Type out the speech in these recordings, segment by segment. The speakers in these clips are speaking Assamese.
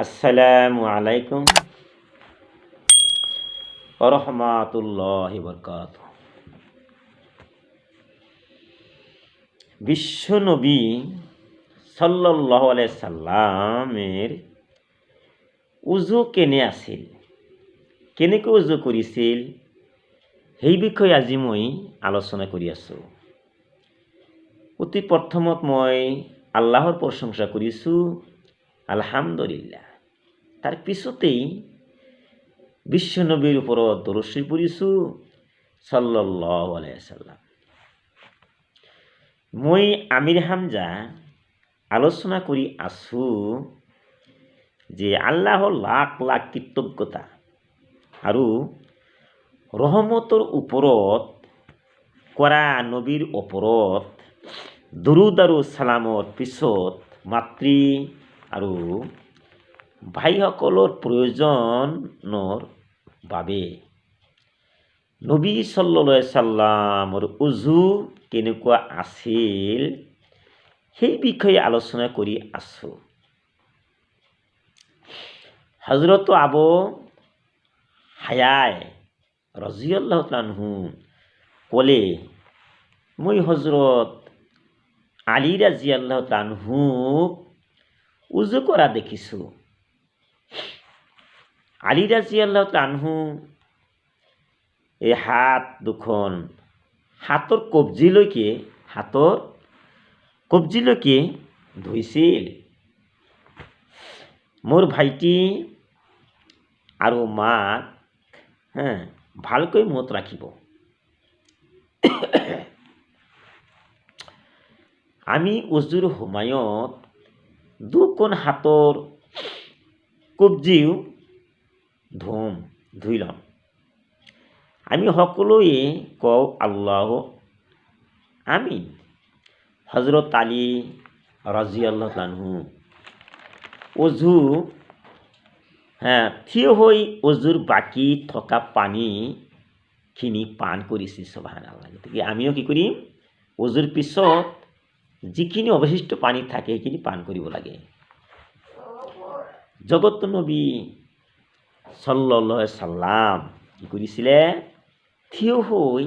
আসসালামু আলাইকুম ওয়া রাহমাতুল্লাহি ওয়া বারাকাতুহু। বিশ্ব নবী সাল্লাল্লাহু আলাইহি সাল্লামের উজু কেনে আছিল, কেনেকৈ উজু কৰিছিল সেই বিষয়ে আজি মই আলোচনা কৰি আছোঁ। অতি প্ৰথমত মই আল্লাহৰ প্ৰশংসা কৰিছোঁ, আলহামদুলিল্লাহ। তাৰ পিছতেই বিশ্ব নবীৰ ওপৰত দৰুদ শৰীফ পঢ়িছোঁ, সাল্লাল্লাহু আলাইহি ওয়াসাল্লাম। মই আমিৰ হামজা আলোচনা কৰি আছোঁ যে আল্লাহৰ লাখ লাখ কৃতজ্ঞতা আৰু ৰহমতৰ ওপৰত কৰা নবীৰ ওপৰত দৰুদ আৰু সালামৰ পিছত মাতৃ আৰু ভাইসকলৰ প্ৰয়োজনৰ বাবে নবী সাল্লাল্লাহু আলাইহি সাল্লামৰ উজু কেনেকুৱা আছিল সেই বিষয়ে আলোচনা কৰি আছোঁ। হযৰত আবু হায়ায় ৰাদিয়াল্লাহু আনহু ক'লে, মই হযৰত আলী ৰাদিয়াল্লাহু আনহুক উজু কৰা দেখিছোঁ। আলী ৰাদিয়াল্লাহু আনহু এই হাত দুখন হাতৰ কবজিলৈকে ধুইছিল। মোৰ ভাইটি আৰু মাক ভালকৈ মনত ৰাখিব। আমি উজুৰ সময়ত দুখন হাতৰ কবজিও ধুই ল'ম। আমি সকলোৱে কওঁ আল্লাহু আমিন। হযৰত আলী ৰাদিয়াল্লাহু আনহু অজু থিয় হৈ অজুৰ বাকী থকা পানীখিনি পান কৰিছিল। সুবহানাল্লাহ। গতিকে আমিও কি কৰিম, অজুৰ পিছত যিখিনি অৱশিষ্ট পানী থাকে সেইখিনি পান কৰিব লাগে। জগত নবী সাল্লাল্লাহু আলাইহি সাল্লাম কি কৰিছিলে, থিয় হৈ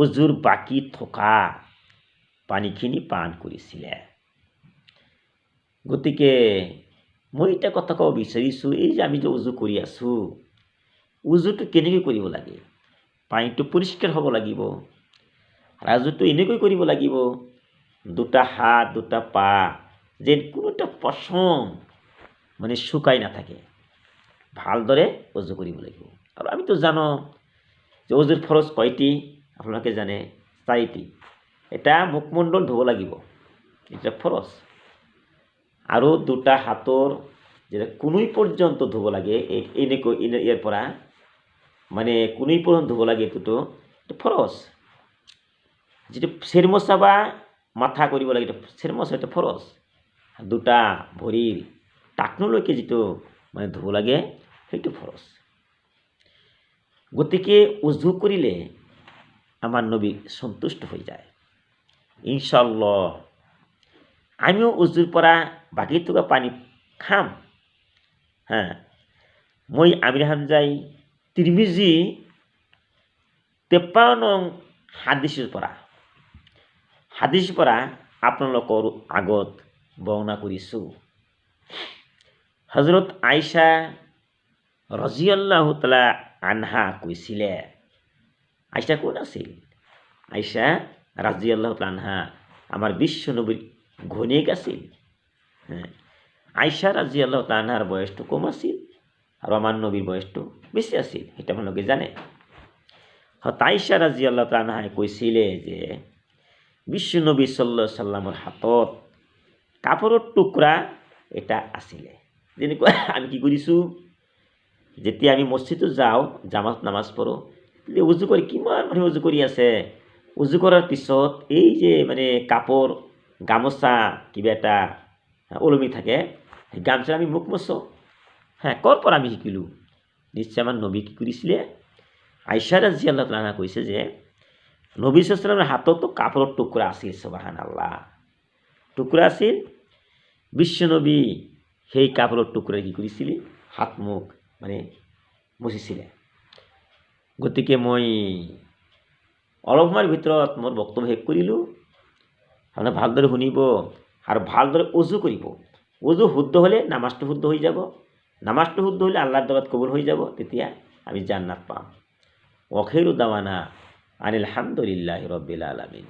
অজুৰ বাকী থকা পানীখিনি পান কৰিছিলে। গতিকে মই এটা কথা ক'ব বিচাৰিছোঁ, এই যে আমি যে উজু কৰি আছোঁ, উজুটো কেনেকৈ কৰিব লাগে? পানীটো পৰিষ্কাৰ হ'ব লাগিব। উজুটো এনেকৈ কৰিব লাগিব, দুটা হাত দুটা পা যেন কোনো এটা পশম শুকাই নাথাকে, ভালদৰে উজু কৰিব লাগিব। আৰু আমিতো জানো যে উজুৰ ফৰজ কয়টি? আপোনালোকে জানে, 4টি। এটা মুখমণ্ডল ধুব লাগিব, এটা ফৰজ। আৰু দুটা হাতৰ যেটা কোনোই পৰ্যন্ত ধুব লাগে, এনেকৈ ইয়াৰ পৰা কোনোই পৰ্যন্ত ধুব লাগে, এইটো ফৰজ। যিটো চেৰমচা বা মাথা কৰিব লাগে, এইটো চেৰমচা, এটা ফৰজ। দুটা ভৰিৰ টাকনুলৈকে যিটো ধুব লাগে সেইটো ফৰজ। গতিকে উজু কৰিলে আমাৰ নবী সন্তুষ্ট হৈ যায়। ইনশাআল্লাহ আমিও উজুৰ পৰা বাকী থকা পানী খাম। মই আমিৰ হামজাই তিৰমিজি 53 নং হাদিছৰ পৰা আপোনালোকৰ আগত বৰ্ণনা কৰিছোঁ। হযরত আয়েশা রাদিয়াল্লাহু তাআলা আনহা কৈছিলে, আয়েশা কোন আছিল? আয়েশা রাদিয়াল্লাহু তাআলা আনহা আমাৰ বিশ্ব নবীৰ ঘৈণীয়েক আছিল। আয়েশা ৰাদিয়াল্লাহু তাআলা আনহাৰ বয়সটো কম আছিল আৰু আমাৰ নবীৰ বয়সটো বেছি আছিল, সেইটো আপোনালোকে জানে। আয়েশা ৰাদিয়াল্লাহু তাআলা আনহাই কৈছিলে যে বিশ্ব নবী সাল্লাল্লাহু আলাইহি সাল্লামৰ হাতত কাপোৰৰ টুকুৰা এটা আছিলে। যেনেকুৱা আমি কি কৰিছোঁ, যেতিয়া আমি মছজিদত যাওঁ, জামাত নামাজ পঢ়োঁ, উজু কৰি কিমান মানুহে উজু কৰি আছে। উজু কৰাৰ পিছত এই যে কাপোৰ, গামোচা কিবা এটা ওলমি থাকে, সেই গামোচা আমি মুখ মোচোঁ। ক'ৰ পৰা আমি শিকিলোঁ? নিশ্চয় আমাৰ নবী কি কৰিছিলে? আয়েশা ৰাদিয়াল্লাহু তাআলা আনহা কৈছে যে নবী সাল্লাল্লাহু আলাইহি ওয়াসাল্লামৰ হাততো কাপোৰৰ টুকুৰা আছিল। সুবহানাল্লাহ, টুকুৰা আছিল। বিশ্ব নবী সেই কাপোৰৰ টুকুৰে কি কৰিছিলে হাত মুখ মানে মুচিছিলে। গতিকে মই অলপ সময়ৰ ভিতৰত মোৰ বক্তব্য শেষ কৰিলোঁ। আপোনালোকে ভালদৰে শুনিব আৰু ভালদৰে উজু কৰিব। উজু শুদ্ধ হ'লে নামাজটো শুদ্ধ হৈ যাব। নামাজটো শুদ্ধ হ'লে আল্লাহৰ দৰবাৰত কবুল হৈ যাব, তেতিয়া আমি জান্নাত পাম। আখিৰু দাৱানা আনিল হামদুলিল্লাহি ৰাব্বিল আলামিন।